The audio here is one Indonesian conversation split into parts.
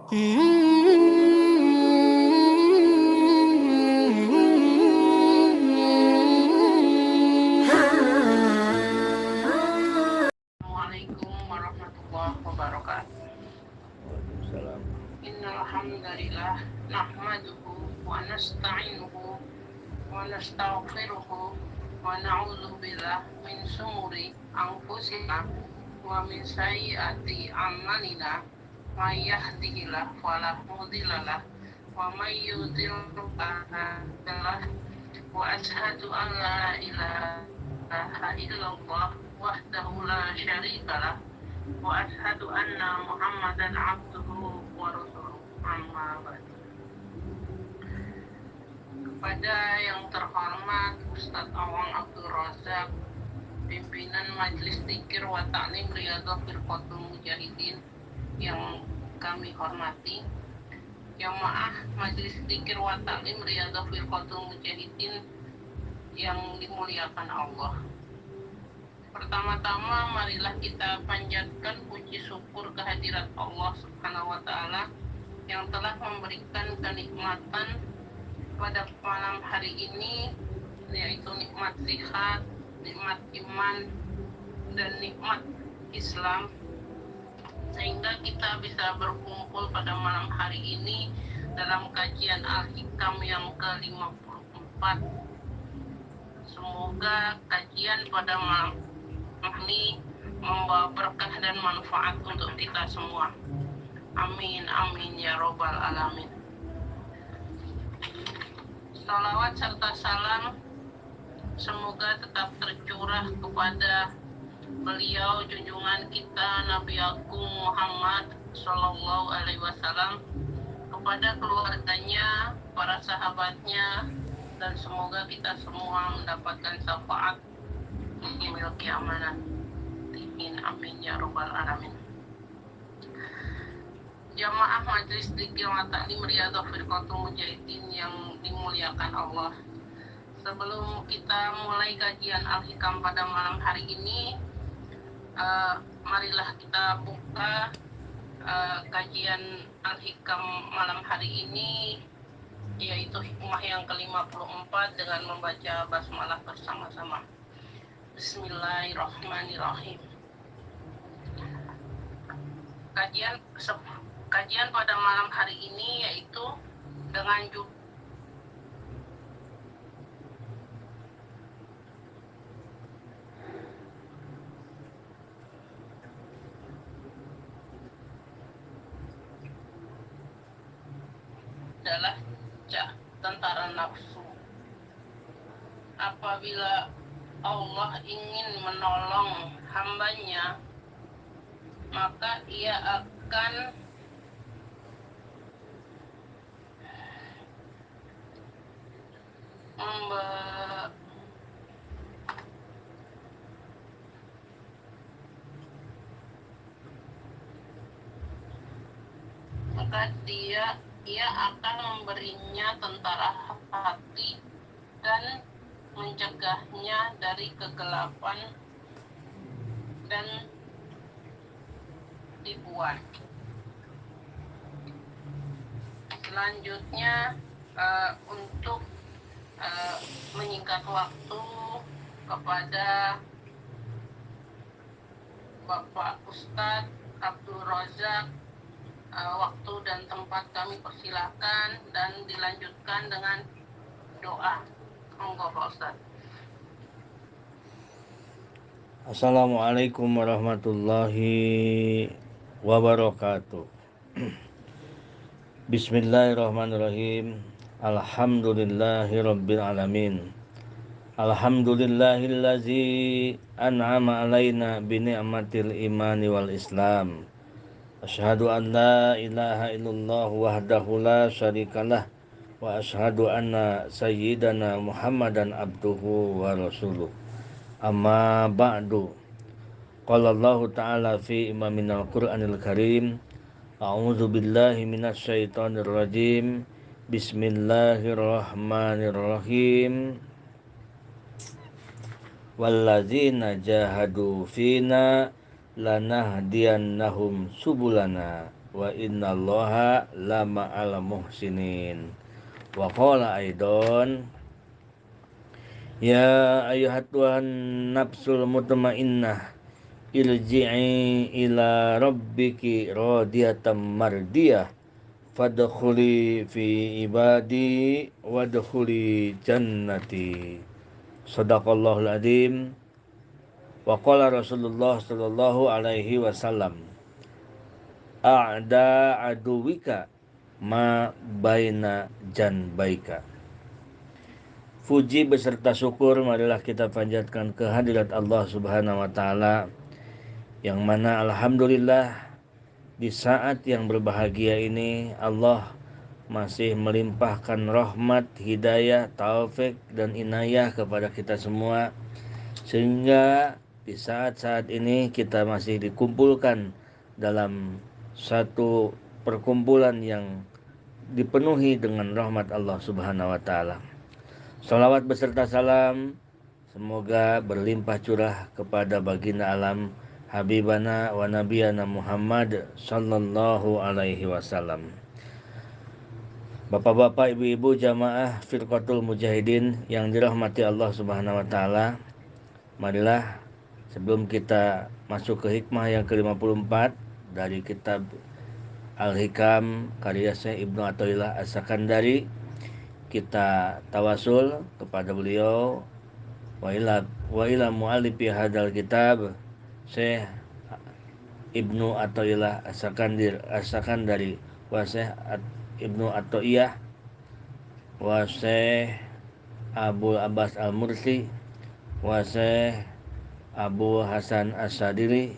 Assalamualaikum warahmatullahi wabarakatuh. Waalaikumsalam. Innal hamdalillah nahmaduhu wa nasta'inuhu wa nastaghfiruhu wa na'udzu billahi min syururi anfusina wa min sayyiati a'malina. May yahdihillahu fala mudhillalah wa may yudhlil fala hadiyalah. Wa asyhadu an la ilaha illallah wahdahu la syarikalah wa asyhadu anna Muhammadan abduhu wa rasuluh. Amma ba'du. Kepada yang terhormat Ustadz Awang Abdul Razak, pimpinan Majelis Dzikir wa Ta'lim Riyadhah Firqatul Mujahidin yang kami hormati, jamaah Majelis Dzikir wa Ta'lim Riyadhah Firqatul Mujahidin yang dimuliakan Allah. Pertama-tama marilah kita panjatkan puji syukur kehadirat Allah Subhanahu wa Ta'ala yang telah memberikan kenikmatan pada malam hari ini, yaitu nikmat sehat, nikmat iman, dan nikmat Islam, sehingga kita bisa berkumpul pada malam hari ini dalam kajian Al-Hikam yang ke-54. Semoga kajian pada malam ini membawa berkah dan manfaat untuk kita semua. Amin, amin ya robbal alamin. Salawat serta salam semoga tetap tercurah kepada beliau junjungan kita Nabi Agung Muhammad Sallallahu Alaihi Wasallam, kepada keluarganya, para sahabatnya, dan semoga kita semua mendapatkan syafaat milki amanah. Amin ya robbal alamin. Jamaah Majelis Dzikir wa Ta'lim Riyadhah Firqatul Mujahidin yang dimuliakan Allah. Sebelum kita mulai kajian Al-Hikam pada malam hari ini, marilah kita buka kajian Al-Hikam malam hari ini, yaitu hikmah yang ke-54 dengan membaca basmalah bersama-sama. Bismillahirrahmanirrahim. Kajian pada malam hari ini yaitu dengan judul adalah tentara nafsu. Apabila Allah ingin menolong hambanya, maka ia akan ia akan memberinya tentara hati dan mencegahnya dari kegelapan dan tipuan. Selanjutnya untuk menyingkat waktu, kepada Bapak Ustadz Abdul Razak, waktu dan tempat kami persilakan dan dilanjutkan dengan doa. Monggo Pak Ustadz. Assalamualaikum warahmatullahi wabarakatuh. Bismillahirrahmanirrahim. Alhamdulillahirabbil alamin. Alhamdulillahillazi an'ama alaina bi ni'matil imani wal islam. Asyhadu an la ilaha illallah wahdahu la syarikalah wa asyhadu anna sayyidana Muhammadan abduhu wa rasuluh. Amma ba'du. Qala Allah ta'ala fi imaminal Qur'anil Karim. A'udzu billahi minasy syaithanir rajim. Bismillahirrahmanirrahim. Walladzina jahadu fina lanahdiyannahum subulana wa innallaha lama'al muhsinin. Wa qala aidon ya ayyuhatuhan nafsul mutmainnah irji'i ila rabbiki radiyatan mardiyah fadkhuli fi ibadi wadkhuli jannati. Sadaqallahul adzim. Wa qala Rasulullah sallallahu alaihi wasallam a'da aduwika ma baina janbaika. Puji beserta syukur marilah kita panjatkan kehadirat Allah Subhanahu wa taala, yang mana alhamdulillah di saat yang berbahagia ini Allah masih melimpahkan rahmat, hidayah, taufik dan inayah kepada kita semua, sehingga di saat-saat ini kita masih dikumpulkan dalam satu perkumpulan yang dipenuhi dengan rahmat Allah Subhanahu wa taala. Salawat beserta salam semoga berlimpah curah kepada baginda alam Habibana wa Nabiyana Muhammad sallallahu alaihi wasallam. Bapak-bapak, ibu-ibu jamaah Firqatul Mujahidin yang dirahmati Allah Subhanahu wa taala, marilah sebelum kita masuk ke hikmah yang ke-54 dari kitab Al-Hikam karya Syekh Ibnu Athaillah As-Sakandari, kita tawasul kepada beliau wa ila muallifi hadal kitab Syekh Ibnu Athaillah As-Sakandari wa Syekh Ibnu Athaiyah wa Syekh Abu Abbas Al-Mursi wa Syekh Abu Hasan As-Sadili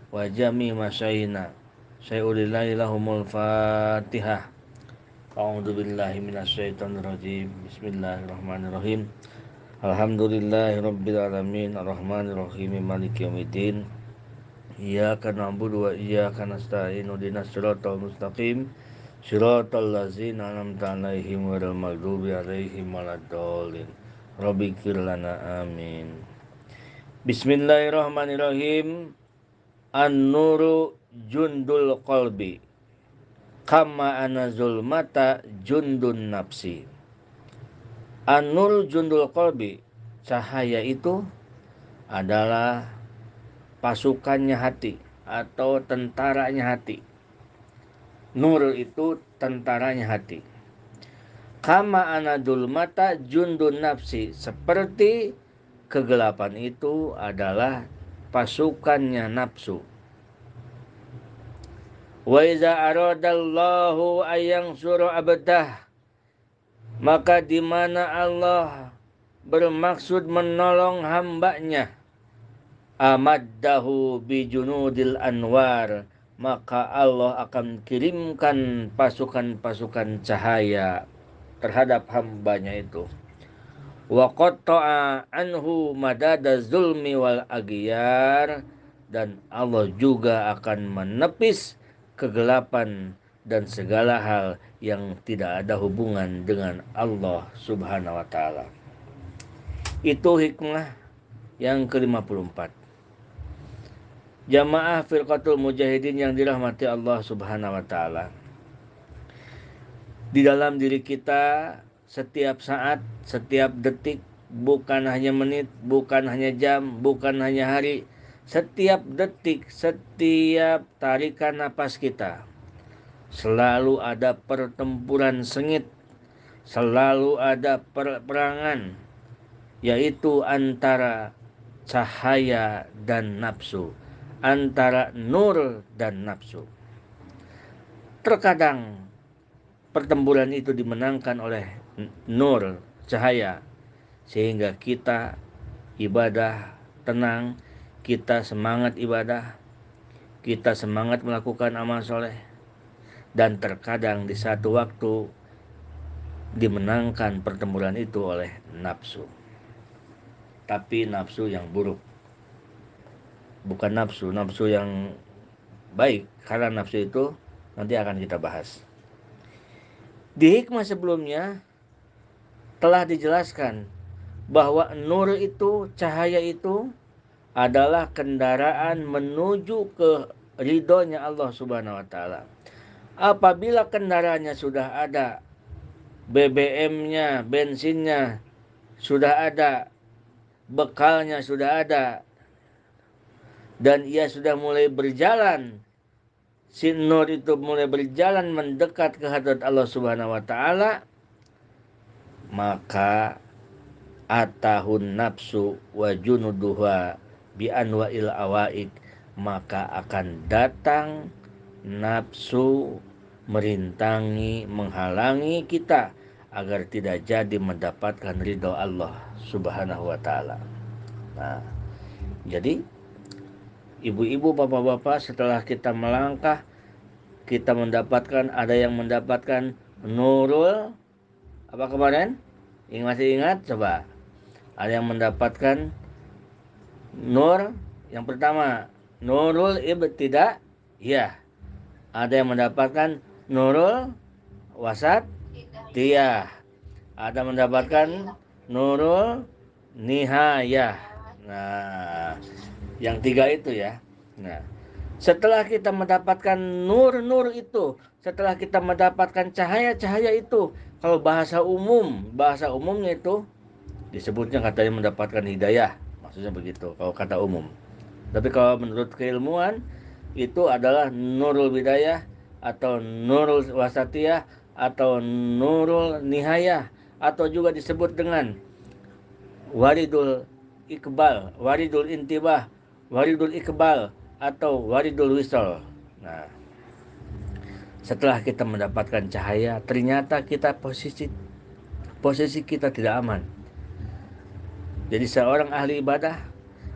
wa jami masyayina syai'ulillahi lahumul fatihah. A'udzu billahi minasyaitonir rajim. Bismillahirrahmanirrahim. Alhamdulillahirabbil alamin arrahmanir rahim maliki yaumiddin. Iyyaka na'budu wa iyyaka nasta'in ihdinas siratal mustaqim siratal ladzina an'amta 'alaihim ghairil maghdubi 'alaihim waladdallin. Rabbighfir lana amin. Bismillahirrahmanirrahim. An-nuru jundul qalbi kama ana zulmata jundun nafsi. An-nur jundul qalbi, cahaya itu adalah pasukannya hati atau tentaranya hati. Nur itu tentaranya hati. Kama ana zulmata jundun nafsi, seperti kegelapan itu adalah pasukannya nafsu. Wa iza aradallahu ayang sura abdah, maka di mana Allah bermaksud menolong hambanya, amaddahu bijunudil anwar, maka Allah akan kirimkan pasukan-pasukan cahaya terhadap hambanya itu. Wa qatta'a anhu madada zulmi wal aghyar, dan Allah juga akan menepis kegelapan dan segala hal yang tidak ada hubungan dengan Allah Subhanahu wa taala. Itu hikmah yang ke-54. Jamaah Firqatul Mujahidin yang dirahmati Allah Subhanahu wa taala. Di dalam diri kita setiap saat, setiap detik, bukan hanya menit, bukan hanya jam, bukan hanya hari, setiap detik, setiap tarikan napas kita, selalu ada pertempuran sengit, selalu ada peperangan, yaitu antara cahaya dan nafsu, antara nur dan nafsu. Terkadang pertempuran itu dimenangkan oleh nur, cahaya, sehingga kita ibadah tenang, kita semangat ibadah, kita semangat melakukan amal soleh. Dan terkadang di satu waktu dimenangkan pertempuran itu oleh nafsu. Tapi nafsu yang buruk, bukan nafsu yang baik, karena nafsu itu nanti akan kita bahas. Di hikmah sebelumnya telah dijelaskan bahwa nur itu, cahaya itu adalah kendaraan menuju ke ridhonya Allah Subhanahu wa taala. Apabila kendaraannya sudah ada, BBM-nya, bensinnya sudah ada, bekalnya sudah ada, dan ia sudah mulai berjalan, si nur itu mulai berjalan mendekat ke hadrat Allah Subhanahu wa taala, maka atahun nafsu wa junuduha bi anwa'il awaid, maka akan datang nafsu merintangi, menghalangi kita agar tidak jadi mendapatkan ridho Allah Subhanahu wa taala. Nah, jadi ibu-ibu, bapak-bapak, setelah kita melangkah, kita mendapatkan, ada yang mendapatkan nurul apa kemarin? Masih ingat? Coba. Ada yang mendapatkan nur yang pertama, nurul ibtidah, ya. Ada yang mendapatkan nurul wasat, tiyah. Ada mendapatkan nurul nihayah. Nah, yang tiga itu ya. Nah, setelah kita mendapatkan nur-nur itu, setelah kita mendapatkan cahaya-cahaya itu, kalau bahasa umumnya itu disebutnya katanya mendapatkan hidayah, maksudnya begitu kalau kata umum. Tapi kalau menurut keilmuan itu adalah nurul bidayah atau nurul wasatiyah atau nurul nihayah, atau juga disebut dengan waridul iqbal, waridul intibah, waridul iqbal atau waridul wisal. Nah, setelah kita mendapatkan cahaya, ternyata kita posisi kita tidak aman. Jadi seorang ahli ibadah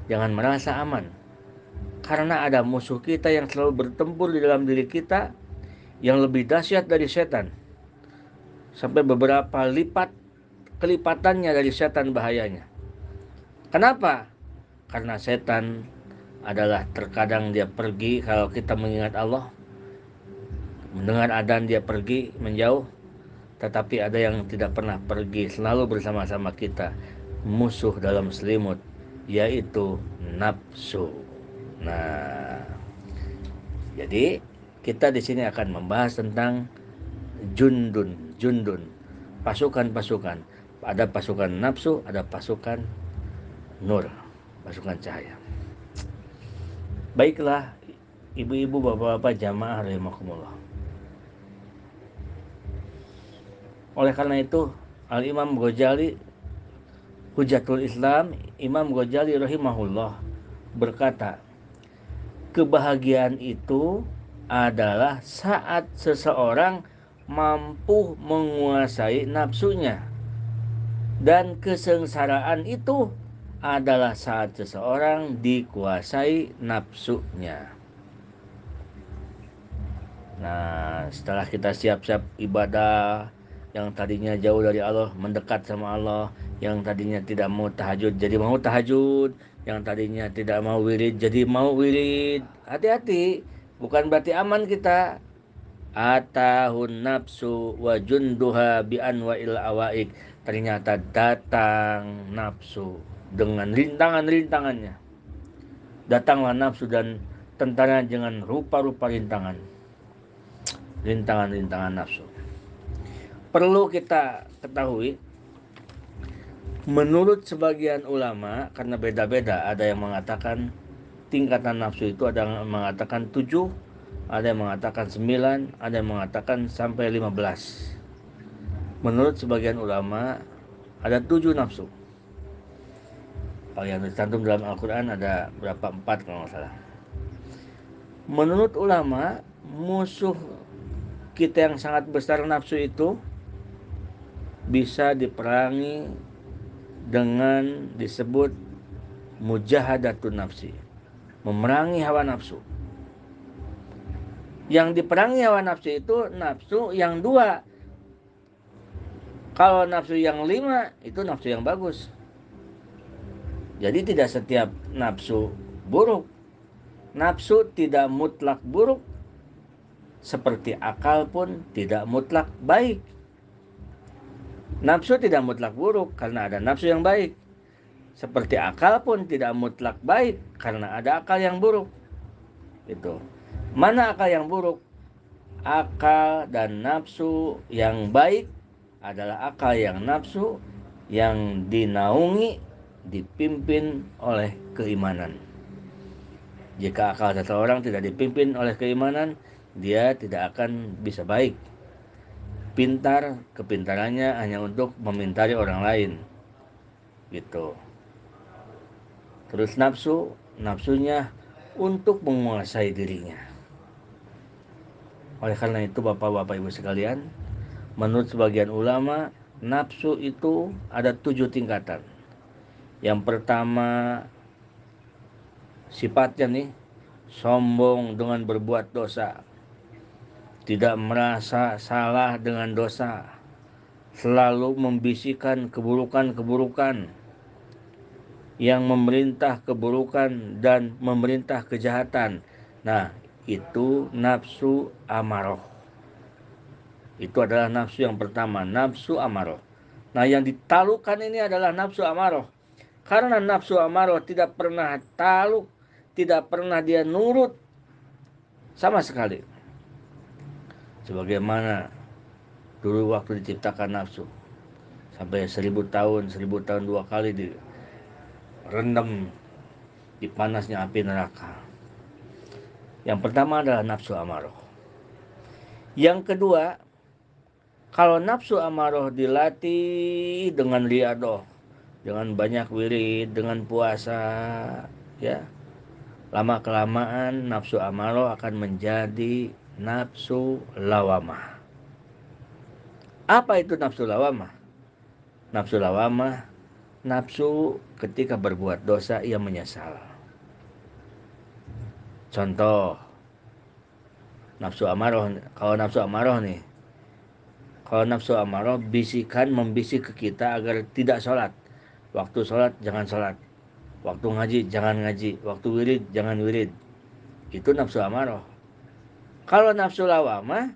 jangan merasa aman, karena ada musuh kita yang selalu bertempur di dalam diri kita, yang lebih dahsyat dari setan, sampai beberapa kelipatannya dari setan bahayanya. Kenapa? Karena setan adalah terkadang dia pergi kalau kita mengingat Allah, mendengar adzan dia pergi menjauh, tetapi ada yang tidak pernah pergi, selalu bersama-sama kita, musuh dalam selimut, yaitu nafsu. Nah, jadi kita di sini akan membahas tentang jundun, pasukan-pasukan. Ada pasukan nafsu, ada pasukan nur, pasukan cahaya. Baiklah, ibu-ibu, bapak-bapak, jamaah rahimakumullah. Oleh karena itu, Al-Imam Ghazali, Hujatul Islam, Imam Ghazali rahimahullah berkata, kebahagiaan itu adalah saat seseorang mampu menguasai nafsunya, dan kesengsaraan itu adalah saat seseorang dikuasai nafsunya. Nah, setelah kita siap-siap ibadah, yang tadinya jauh dari Allah mendekat sama Allah, yang tadinya tidak mau tahajud jadi mau tahajud, yang tadinya tidak mau wirid jadi mau wirid. Hati-hati, bukan berarti aman kita. Atahun nafsu wa junduha bi anwa'il awaik, ternyata datang nafsu dengan rintangan-rintangannya. Datanglah nafsu dan tentara dengan rupa-rupa rintangan nafsu. Perlu kita ketahui, menurut sebagian ulama, karena beda-beda, ada yang mengatakan tingkatan nafsu itu, ada yang mengatakan 7, ada yang mengatakan 9, ada yang mengatakan sampai 15. Menurut sebagian ulama ada 7 nafsu. Kalau yang tercantum dalam Al-Quran ada berapa? 4 kalau nggak salah. Menurut ulama, musuh kita yang sangat besar nafsu itu bisa diperangi dengan disebut mujahadatun nafsi, memerangi hawa nafsu. Yang diperangi hawa nafsu itu nafsu yang 2. Kalau nafsu yang 5 itu nafsu yang bagus. Jadi tidak setiap nafsu buruk. Nafsu tidak mutlak buruk, seperti akal pun tidak mutlak baik. Nafsu tidak mutlak buruk karena ada nafsu yang baik. Seperti akal pun tidak mutlak baik karena ada akal yang buruk. Itu. Mana akal yang buruk? Akal dan nafsu yang baik adalah akal yang nafsu yang dinaungi, dipimpin oleh keimanan. Jika akal seseorang tidak dipimpin oleh keimanan, dia tidak akan bisa baik. Pintar, kepintarannya hanya untuk memintari orang lain. Gitu. Terus nafsunya untuk menguasai dirinya. Oleh karena itu Bapak-bapak Ibu sekalian, menurut sebagian ulama, nafsu itu ada 7 tingkatan. Yang pertama, sifatnya nih, sombong dengan berbuat dosa, tidak merasa salah dengan dosa, selalu membisikkan keburukan-keburukan, yang memerintah keburukan dan memerintah kejahatan. Nah, itu nafsu amaroh. Itu adalah nafsu yang pertama, nafsu amaroh. Nah, yang ditalukan ini adalah nafsu amaroh. Karena nafsu amaroh tidak pernah taluk, tidak pernah dia nurut sama sekali. Sebagaimana dulu waktu diciptakan nafsu. Sampai 1000 tahun 2 kali direndam di panasnya api neraka. Yang pertama adalah nafsu amaroh. Yang kedua, kalau nafsu amaroh dilatih dengan riadoh, dengan banyak wirid, dengan puasa, ya, lama kelamaan nafsu amaroh akan menjadi nafsu lawamah. Apa itu nafsu lawamah? Nafsu lawamah, nafsu ketika berbuat dosa ia menyesal. Contoh, nafsu amaroh, kalau nafsu amaroh nih, kalau nafsu amaroh membisik ke kita agar tidak sholat. Waktu sholat jangan sholat, waktu ngaji jangan ngaji, waktu wirid jangan wirid. Itu nafsu amaroh. Kalau nafsu lawamah,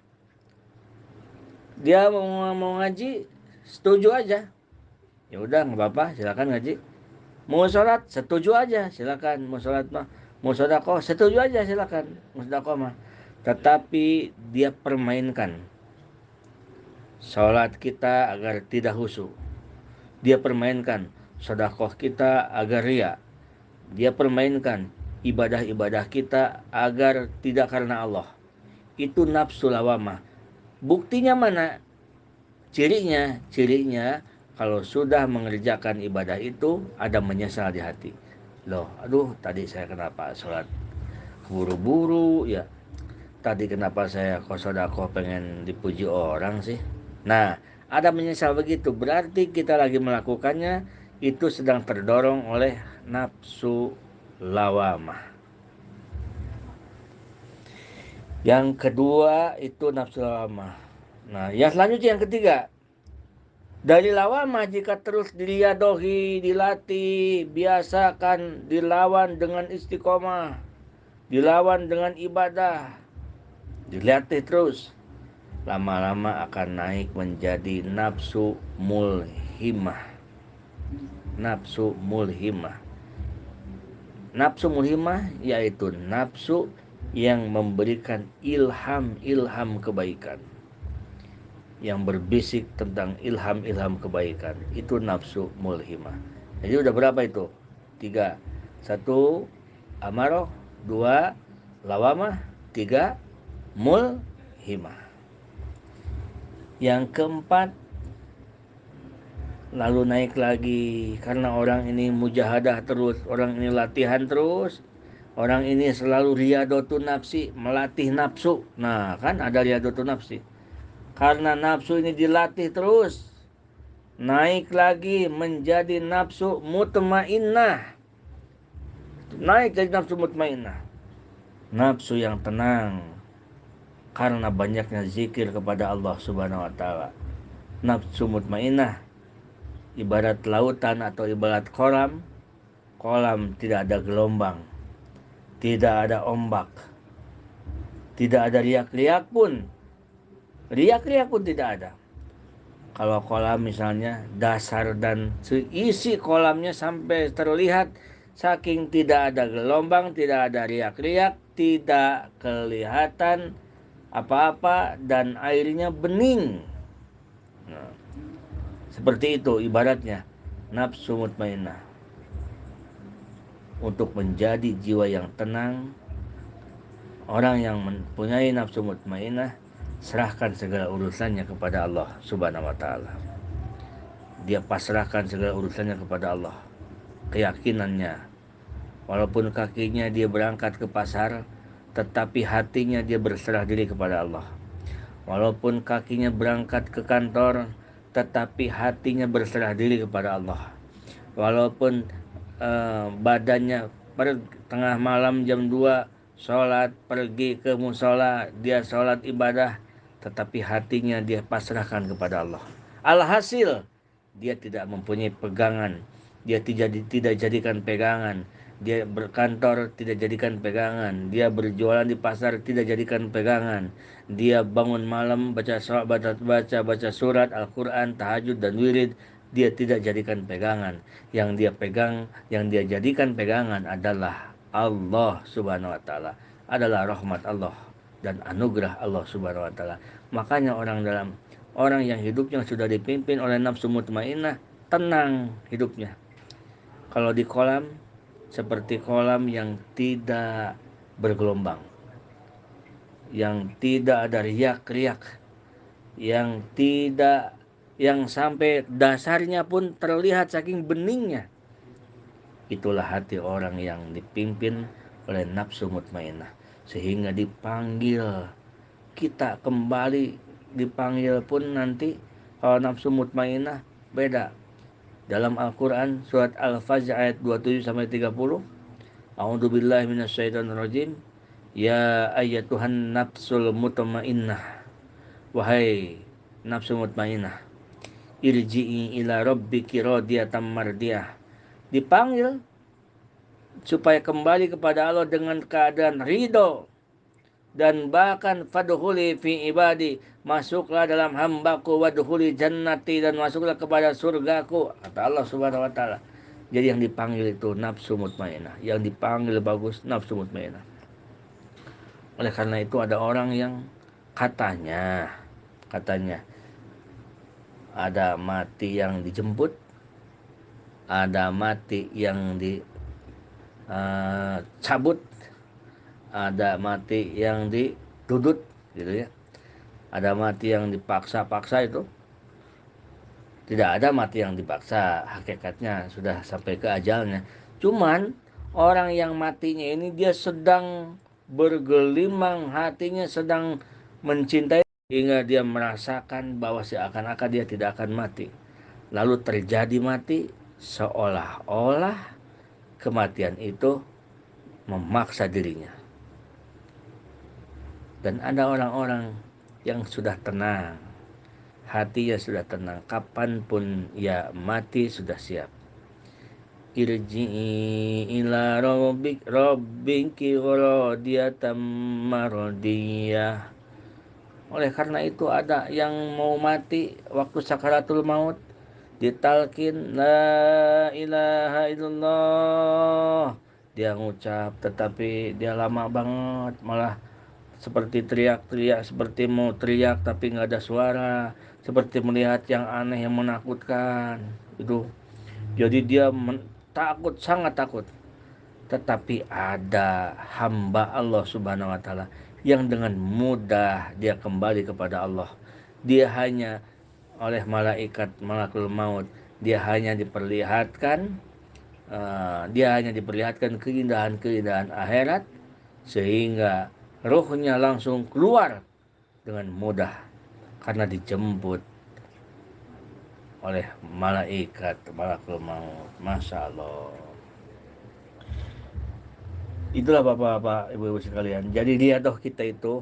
dia mau ngaji setuju aja, ya udah nggak apa-apa, silakan ngaji. Mau sholat setuju aja, silakan. Mau sholat mah, mau sedekah setuju aja, silakan. Mau sedekah mah, tetapi dia permainkan sholat kita agar tidak khusyuk. Dia permainkan sedekah kita agar ria. Dia permainkan ibadah-ibadah kita agar tidak karena Allah. Itu nafsu lawamah. Buktinya mana? Cirinya kalau sudah mengerjakan ibadah itu ada menyesal di hati. Loh, aduh tadi saya kenapa sholat buru-buru ya. Tadi kenapa saya sedekah pengen dipuji orang sih. Nah, ada menyesal begitu. Berarti kita lagi melakukannya itu sedang terdorong oleh nafsu lawamah. Yang kedua itu nafsu lawamah. Nah, yang selanjutnya yang ketiga, dari lawamah jika terus diriadohi, dilatih, biasakan, dilawan dengan istiqomah, dilawan dengan ibadah, dilatih terus, lama-lama akan naik menjadi nafsu mulhimah. Nafsu mulhimah. Nafsu mulhimah yaitu nafsu yang memberikan ilham kebaikan, yang berbisik tentang ilham kebaikan. Itu nafsu mulhimah. Jadi udah berapa itu? 3. 1 amaroh, 2 lawamah, 3 mulhimah. Yang keempat, lalu naik lagi karena orang ini mujahadah terus, orang ini latihan terus, orang ini selalu riyadotun nafsi, melatih nafsu. Nah, kan ada riyadotun nafsi. Karena nafsu ini dilatih terus, naik lagi menjadi nafsu mutmainnah. Naik jadi nafsu mutmainnah. Nafsu yang tenang karena banyaknya zikir kepada Allah Subhanahu wa taala. Nafsu mutmainnah ibarat lautan atau ibarat kolam. Kolam tidak ada gelombang, tidak ada ombak, tidak ada riak-riak pun. Riak-riak pun tidak ada. Kalau kolam misalnya dasar dan isi kolamnya sampai terlihat, saking tidak ada gelombang, tidak ada riak-riak, tidak kelihatan apa-apa dan airnya bening. Nah, seperti itu ibaratnya nafsu mutmainnah. Untuk menjadi jiwa yang tenang, orang yang mempunyai nafsu mutmainnah, serahkan segala urusannya kepada Allah Subhanahu wa taala. Dia pasrahkan segala urusannya kepada Allah. Keyakinannya, walaupun kakinya dia berangkat ke pasar, tetapi hatinya dia berserah diri kepada Allah. Walaupun kakinya berangkat ke kantor, tetapi hatinya berserah diri kepada Allah. Walaupun badannya pada tengah malam jam 2 sholat, pergi ke musola, dia sholat ibadah, tetapi hatinya dia pasrahkan kepada Allah. Alhasil dia tidak mempunyai pegangan, dia tidak jadikan pegangan, dia berkantor tidak jadikan pegangan, dia berjualan di pasar tidak jadikan pegangan, dia bangun malam baca surat Al-Quran, tahajud dan wirid, dia tidak jadikan pegangan. Yang dia pegang, yang dia jadikan pegangan adalah Allah Subhanahu wa taala, adalah rahmat Allah dan anugerah Allah Subhanahu wa taala. Makanya orang yang hidupnya sudah dipimpin oleh nafsu mutmainnah, tenang hidupnya. Kalau di kolam, seperti kolam yang tidak bergelombang, yang tidak ada riak-riak, yang sampai dasarnya pun terlihat saking beningnya. Itulah hati orang yang dipimpin oleh nafsu mutmainnah, sehingga dipanggil kita kembali, dipanggil pun nanti kalau nafsu mutmainnah beda. Dalam Al-Quran surat Al-Fajr ayat 27 sampai 30, A'udzubillahi minasyaitonirrajim. Ya ayyatuhan nafsul mutmainnah, wahai nafsu mutmainnah, irji'i ila rabbiki radiyatan mardiyah. Dipanggil supaya kembali kepada Allah dengan keadaan ridho, dan bahkan fadkhuli fi ibadi, masuklah dalam hambaku, wadkhuli jannati, dan masuklah kepada surgaku, kata Allah Subhanahu wa taala. Jadi yang dipanggil itu nafsu mutmainnah, yang dipanggil bagus nafsu mutmainnah. Oleh karena itu ada orang yang katanya ada mati yang dijemput, ada mati yang dicabut, ada mati yang ditudut gitu ya. Ada mati yang dipaksa-paksa, itu tidak ada mati yang dipaksa, hakikatnya sudah sampai ke ajalnya. Cuman orang yang matinya ini dia sedang bergelimang, hatinya sedang mencintai, hingga dia merasakan bahwa seakan-akan dia tidak akan mati. Lalu terjadi mati, seolah-olah kematian itu memaksa dirinya. Dan ada orang-orang yang sudah tenang, hatinya sudah tenang, kapanpun ia mati sudah siap. Irji'i ila rabbiki radiyatan mardiyah. Oleh karena itu ada yang mau mati waktu sakaratul maut, ditalkin la ilaha illallah, dia ngucap tetapi dia lama banget, malah seperti teriak-teriak, seperti mau teriak tapi nggak ada suara, seperti melihat yang aneh yang menakutkan itu. Jadi dia takut, sangat takut. Tetapi ada hamba Allah Subhanahu wa taala yang dengan mudah dia kembali kepada Allah. Dia hanya oleh malakul maut, dia hanya diperlihatkan keindahan-keindahan akhirat, sehingga ruhnya langsung keluar dengan mudah karena dijemput oleh malakul maut. Masya Allah. Itulah bapak-bapak, ibu-ibu sekalian. Jadi lihat toh, kita itu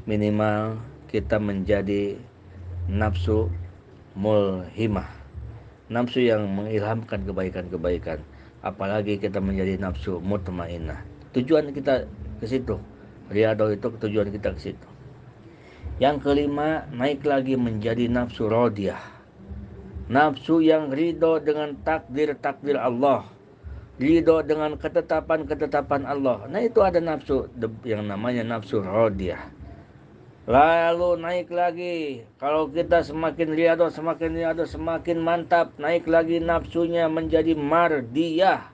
minimal kita menjadi nafsu mulhimah, nafsu yang mengilhamkan kebaikan-kebaikan. Apalagi kita menjadi nafsu mutmainnah. Tujuan kita ke situ. Riyadhah itu tujuan kita ke situ. Yang kelima, naik lagi menjadi nafsu radiyah. Nafsu yang ridho dengan takdir-takdir Allah. ridho dengan ketetapan-ketetapan Allah. Nah itu ada nafsu yang namanya nafsu radiyah. Lalu naik lagi, kalau kita semakin ridho, semakin mantap, naik lagi nafsunya menjadi mardiyah,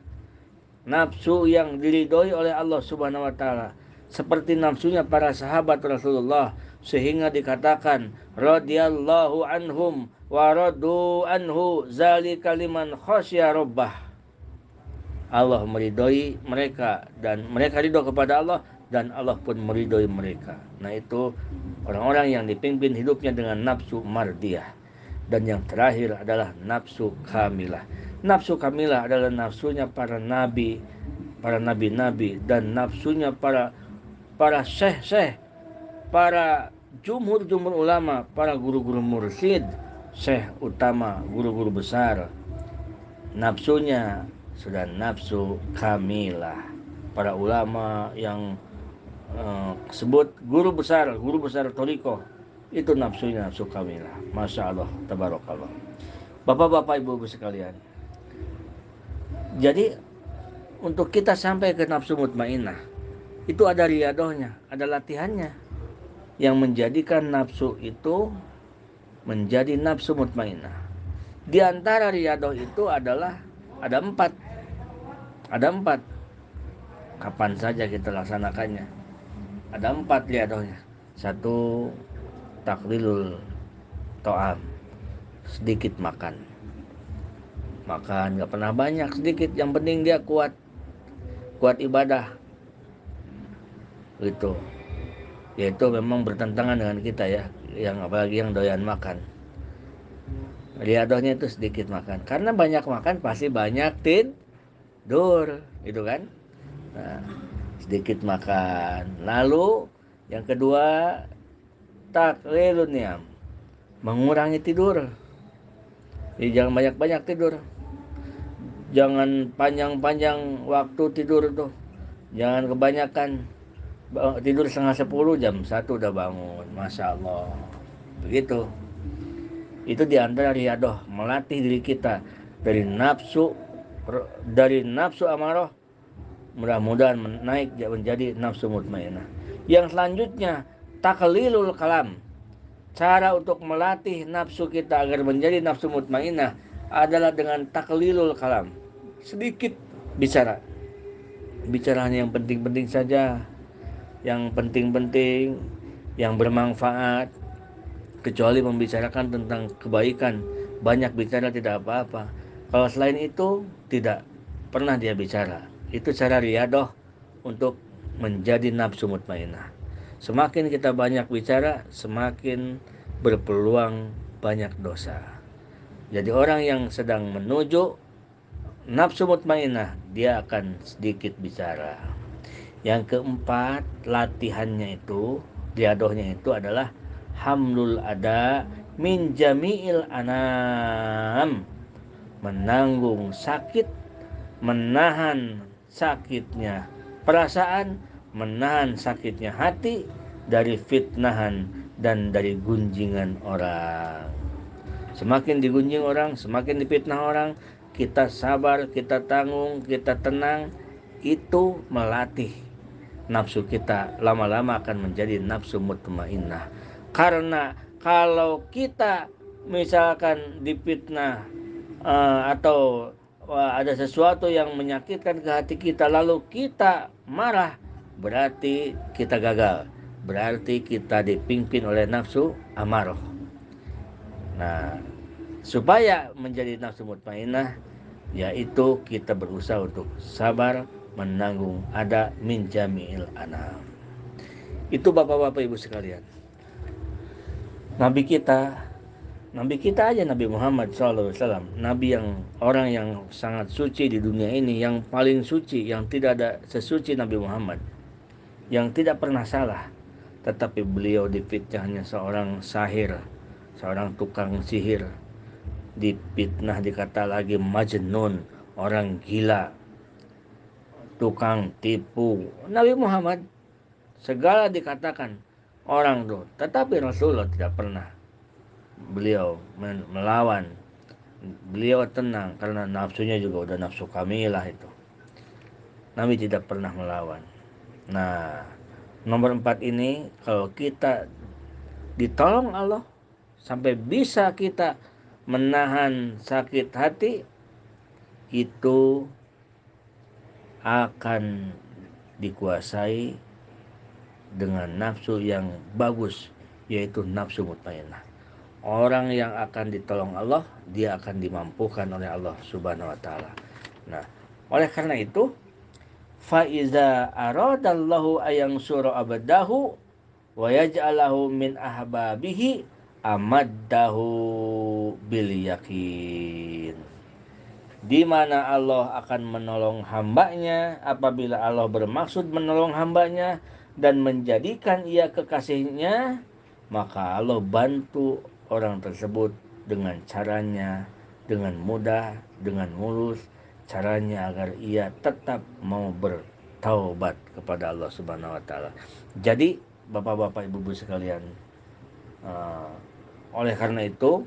nafsu yang diridhoi oleh Allah Subhanahu wa taala, seperti nafsunya para sahabat Rasulullah, sehingga dikatakan radhiyallahu anhum wa radu anhu zalika liman khasyya rabbah. Allah meridhoi mereka dan mereka ridho kepada Allah dan Allah pun meridhoi mereka. Nah itu orang-orang yang dipimpin hidupnya dengan nafsu mardiyah. Dan yang terakhir adalah nafsu kamilah. Nafsu kamilah adalah nafsunya para nabi dan nafsunya para syekh-syekh, para jumhur ulama, para guru-guru mursyid, syekh utama, guru-guru besar. Nafsunya sudah nafsu kamilah. Para ulama yang sebut guru besar Toriko, itu nafsunya nafsu kamilah. Masya Allah, tabarakallah. Bapak-bapak, ibu-ibu sekalian, jadi untuk kita sampai ke nafsu mutmainah, itu ada riadohnya, ada latihannya, yang menjadikan nafsu itu menjadi nafsu mutmainah. Di antara riadoh itu adalah ada empat. Kapan saja kita laksanakannya. Ada 4 riadohnya. 1, taklilul to'am, sedikit makan. Makan gak pernah banyak, sedikit, yang penting dia kuat ibadah. Gitu. Yaitu memang bertentangan dengan kita ya, yang apalagi yang doyan makan. Riadohnya itu sedikit makan. Karena banyak makan pasti banyak tidur, gitu kan? Nah, sedikit makan. Lalu yang kedua, taklilun niam, mengurangi tidur. Jadi jangan banyak-banyak tidur. Jangan panjang-panjang waktu tidur tuh. Jangan kebanyakan. Tidur setengah 10, jam 1 udah bangun. Masya Allah. Begitu. Itu diantara riadoh, melatih diri kita dari nafsu amarah, mudah-mudahan naik menjadi nafsu mutmainah. Yang selanjutnya, taklilul kalam. Cara untuk melatih nafsu kita agar menjadi nafsu mutmainah adalah dengan taklilul kalam. Sedikit bicara. Bicara hanya yang penting-penting saja, yang penting-penting, yang bermanfaat. Kecuali membicarakan tentang kebaikan, banyak bicara tidak apa-apa. Kalau selain itu tidak pernah dia bicara. Itu cara riadoh untuk menjadi nafsu mutmainah. Semakin kita banyak bicara, semakin berpeluang banyak dosa. Jadi orang yang sedang menuju nafsu mutmainah, dia akan sedikit bicara. Yang keempat, latihannya itu, riadohnya itu adalah hamlul ada min jami'il anam, menanggung sakit, menahan sakitnya perasaan, menahan sakitnya hati dari fitnahan dan dari gunjingan orang. Semakin digunjing orang, semakin difitnah orang, kita sabar, kita tanggung, kita tenang, itu melatih nafsu kita, lama-lama akan menjadi nafsu mutmainnah. Karena kalau kita misalkan difitnah atau ada sesuatu yang menyakitkan ke hati kita, lalu kita marah, berarti kita gagal, berarti kita dipimpin oleh nafsu amarah. Nah, supaya menjadi nafsu mutmainnah, yaitu kita berusaha untuk sabar, menanggung ada min jami'il anam. Itu bapak-bapak ibu sekalian. Nabi kita aja, Nabi Muhammad SAW, Nabi yang orang yang sangat suci di dunia ini, yang paling suci, yang tidak ada sesuci Nabi Muhammad, yang tidak pernah salah, tetapi beliau difitnah hanya seorang sahir, seorang tukang sihir, difitnah dikata lagi majnun, orang gila, tukang tipu. Nabi Muhammad segala dikatakan orang tuh, tetapi Rasulullah tidak pernah. Beliau melawan, beliau tenang karena nafsunya juga udah nafsu kamilah itu. Nabi tidak pernah melawan. Nah, nomor 4 ini kalau kita ditolong Allah sampai bisa kita menahan sakit hati, itu akan dikuasai dengan nafsu yang bagus, yaitu nafsu mutmainnah. Orang yang akan ditolong Allah, dia akan dimampukan oleh Allah Subhanahu wa taala. Nah, oleh karena itu, fa iza aradallahu ayansura abadahu wa yaj'alahu min ahbabihi amaddahu bil yakin. Di mana Allah akan menolong hambanya apabila Allah bermaksud menolong hambanya dan menjadikan ia kekasihnya, maka Allah bantu orang tersebut dengan caranya, dengan mudah, dengan mulus, caranya agar ia tetap mau bertaubat kepada Allah Subhanahu wa taala. Jadi, Bapak-bapak, Ibu-ibu sekalian, uh, oleh karena itu,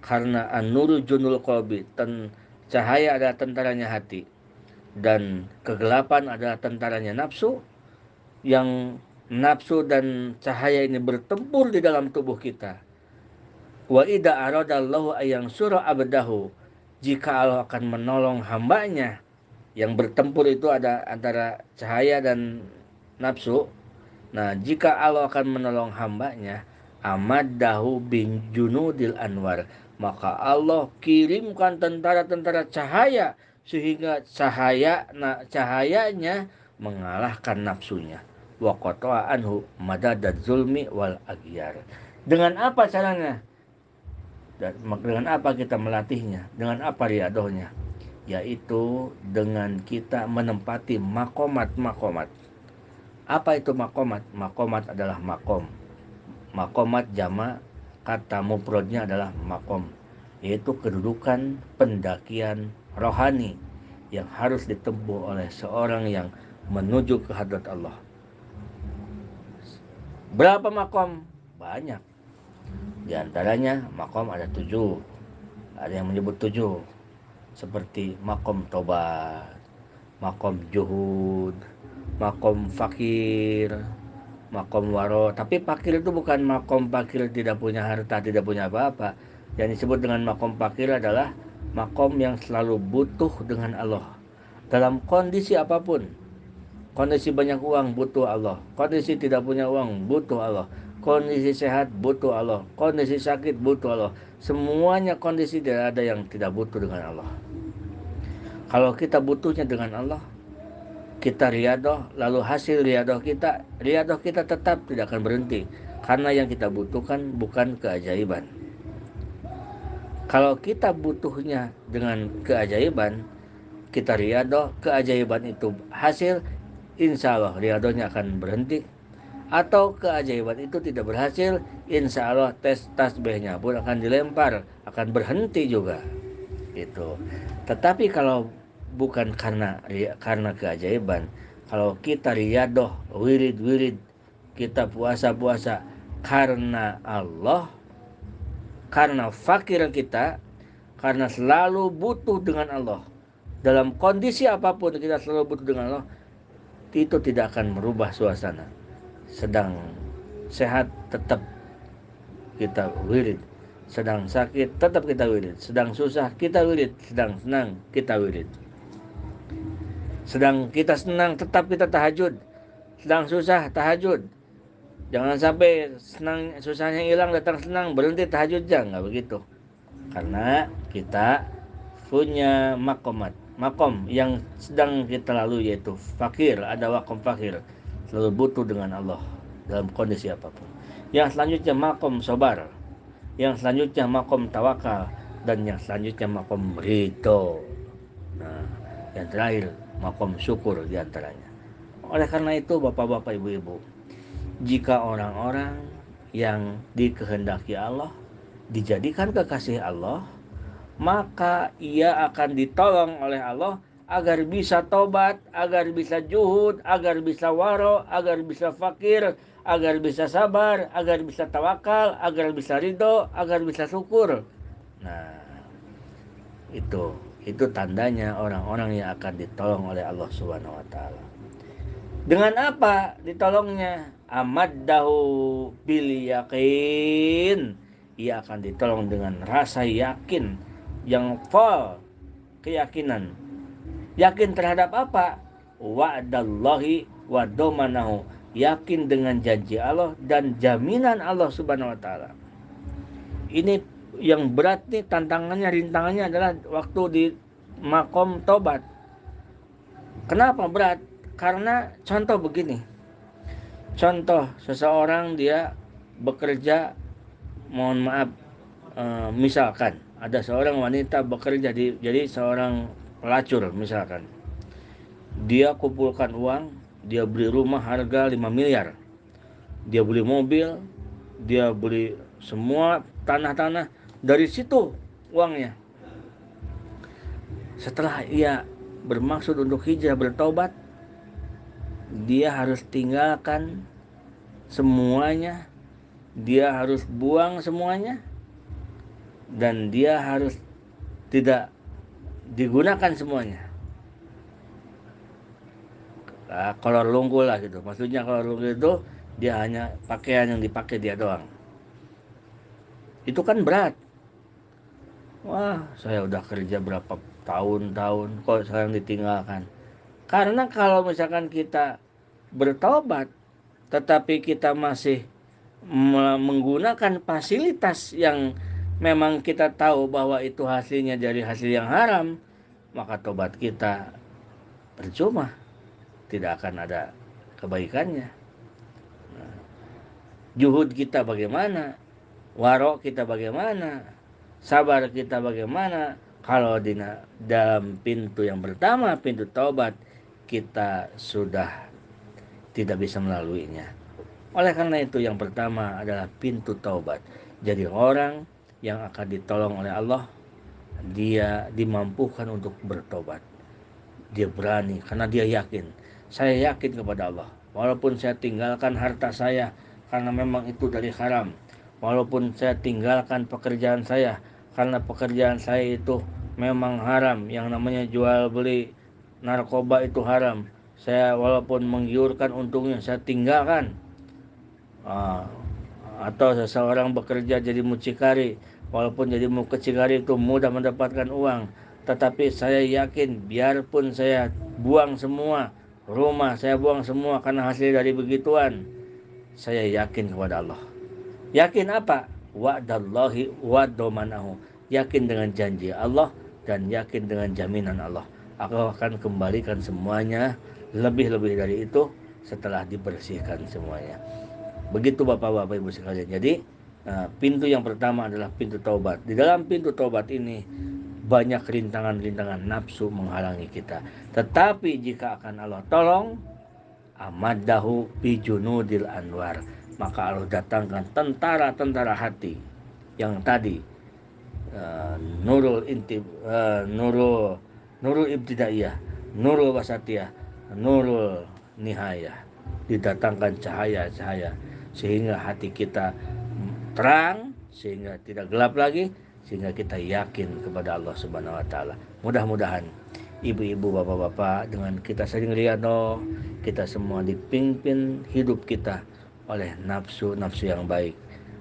karena an-nuru junul qalbi, cahaya adalah tentaranya hati dan kegelapan adalah tentaranya nafsu, yang nafsu dan cahaya ini bertempur di dalam tubuh kita. Wa idza aradallahu ayang surah abdahu, jika Allah akan menolong hambanya, yang bertempur itu ada antara cahaya dan nafsu. Nah, jika Allah akan menolong hambanya, amaddahu bin junudil anwar, maka Allah kirimkan tentara-tentara cahaya sehingga cahayanya mengalahkan nafsunya. Wa qata'a anhu madadad zulmi wal aghyar. Dengan apa caranya? Dengan apa kita melatihnya? Dengan apa riadohnya? Yaitu dengan kita menempati makomat-makomat. Apa itu makomat? Makomat adalah makom. Makomat jama, kata mufradnya adalah makom, yaitu kedudukan pendakian rohani yang harus ditempuh oleh seorang yang menuju ke hadrat Allah. Berapa makom? Banyak. Di antaranya makom ada 7. Ada yang menyebut 7. Seperti makom tobat, makom juhud, makom fakir, makom waro. Tapi fakir itu bukan makom fakir tidak punya harta, tidak punya apa-apa. Yang disebut dengan makom fakir adalah makom yang selalu butuh dengan Allah. Dalam kondisi apapun, kondisi banyak uang butuh Allah, kondisi tidak punya uang butuh Allah, kondisi sehat butuh Allah, kondisi sakit butuh Allah. Semuanya kondisi, tidak ada yang tidak butuh dengan Allah. Kalau kita butuhnya dengan Allah, kita riadoh, lalu hasil riadoh kita tetap tidak akan berhenti, karena yang kita butuhkan bukan keajaiban. Kalau kita butuhnya dengan keajaiban, kita riadoh, keajaiban itu hasil, insya Allah riadohnya akan berhenti. Atau keajaiban itu tidak berhasil, insya Allah tasbihnya pun akan dilempar, akan berhenti juga. Itu. Tetapi kalau bukan karena keajaiban, kalau kita riadoh, wirid, kita puasa karena Allah, karena fakir kita, karena selalu butuh dengan Allah, dalam kondisi apapun kita selalu butuh dengan Allah, itu tidak akan merubah suasana. Sedang sehat tetap kita wirid, sedang sakit tetap kita wirid, sedang susah kita wirid, sedang senang kita wirid. Sedang kita senang tetap kita tahajud, sedang susah tahajud. Jangan sampai senang susahnya hilang datang senang berhenti tahajud, jangan, nggak begitu. Karena kita punya makom yang sedang kita lalui, yaitu fakir. Ada makom fakir, selalu butuh dengan Allah dalam kondisi apapun. Yang selanjutnya makom sobar, yang selanjutnya makom tawakal, dan yang selanjutnya makom ridho. Nah, yang terakhir makom syukur diantaranya. Oleh karena itu, bapak-bapak, ibu-ibu, jika orang-orang yang dikehendaki Allah dijadikan kekasih Allah, maka ia akan ditolong oleh Allah agar bisa tobat, agar bisa juhud, agar bisa waro, agar bisa fakir, agar bisa sabar, agar bisa tawakal, agar bisa ridho, agar bisa syukur. Nah, itu Itu tandanya orang-orang yang akan ditolong oleh Allah Subhanahu wa taala. Dengan apa ditolongnya? Amaddahu bil yakin. Ia akan ditolong dengan rasa yakin yang full, keyakinan. Yakin terhadap apa? Wa'dallahi wa domanahu. Yakin dengan janji Allah dan jaminan Allah Subhanahu wa taala. Ini yang berat nih, tantangannya, rintangannya adalah waktu di makom tobat. Kenapa berat? Karena contoh begini. Contoh seseorang dia bekerja, mohon maaf, misalkan ada seorang wanita bekerja jadi seorang pelacur misalkan. Dia kumpulkan uang, dia beli rumah harga 5 miliar. Dia beli mobil, dia beli semua tanah-tanah, dari situ uangnya. Setelah ia bermaksud untuk hijrah, bertobat, dia harus tinggalkan semuanya, dia harus buang semuanya, dan dia harus tidak digunakan semuanya. Kolor lunggul lah gitu. Maksudnya kolor lunggul itu dia hanya pakaian yang dipakai dia doang. Itu kan berat. Wah, saya udah kerja berapa tahun-tahun kok sekarang ditinggalkan. Karena kalau misalkan kita bertobat tetapi kita masih menggunakan fasilitas yang memang kita tahu bahwa itu hasilnya dari hasil yang haram, maka tobat kita percuma, tidak akan ada kebaikannya. Juhud kita bagaimana, warok kita bagaimana, sabar kita bagaimana, kalau dalam pintu yang pertama, pintu taubat, kita sudah tidak bisa melaluinya. Oleh karena itu yang pertama adalah pintu taubat. Jadi orang yang akan ditolong oleh Allah, dia dimampukan untuk bertobat. Dia berani karena dia yakin. Saya yakin kepada Allah. Walaupun saya tinggalkan harta saya karena memang itu dari haram. Walaupun saya tinggalkan pekerjaan saya karena pekerjaan saya itu memang haram. Yang namanya jual beli narkoba itu haram. Saya walaupun menggiurkan untungnya, saya tinggalkan. Atau seseorang bekerja jadi mucikari, walaupun jadi mucikari itu mudah mendapatkan uang, tetapi saya yakin biarpun saya buang semua rumah, saya buang semua karena hasil dari begituan, saya yakin kepada Allah. Yakin apa? Wa'dallahi wa domanahu. Yakin dengan janji Allah dan yakin dengan jaminan Allah. Aku akan kembalikan semuanya, lebih-lebih dari itu setelah dibersihkan semuanya. Begitu Bapak-Bapak Ibu sekalian. Jadi pintu yang pertama adalah pintu taubat. Di dalam pintu taubat ini banyak rintangan-rintangan nafsu menghalangi kita. Tetapi jika akan Allah tolong, amadahu bijunudil anwar, maka Allah datangkan tentara-tentara hati yang tadi nurul ibtidaiyah, nurul wasatiyah, nurul nihayah. Didatangkan cahaya-cahaya sehingga hati kita terang, sehingga tidak gelap lagi, sehingga kita yakin kepada Allah Subhanahu wa taala. Mudah-mudahan ibu-ibu, bapak-bapak, dengan kita sering riado, kita semua dipimpin hidup kita oleh nafsu-nafsu yang baik,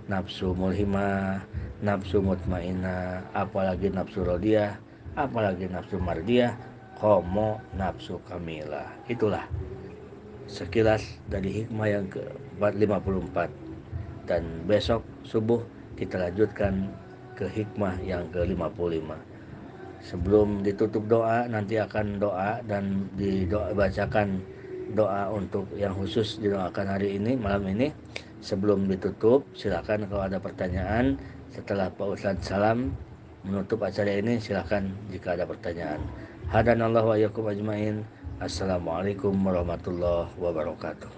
nafsu mulhimah, nafsu mutmainah, apalagi nafsu rodiyah, apalagi nafsu mardiyah, komo nafsu kamilah. Itulah sekilas dari hikmah yang ke-54. Dan besok subuh kita lanjutkan ke hikmah yang ke-55. Sebelum ditutup doa, nanti akan doa dan dibacakan doa untuk yang khusus didoakan hari ini, malam ini. Sebelum ditutup, silakan kalau ada pertanyaan setelah Pak Ustadz salam menutup acara ini, silakan jika ada pertanyaan. Hadanallahu wa iyyakum ajmain. Assalamualaikum warahmatullahi wabarakatuh.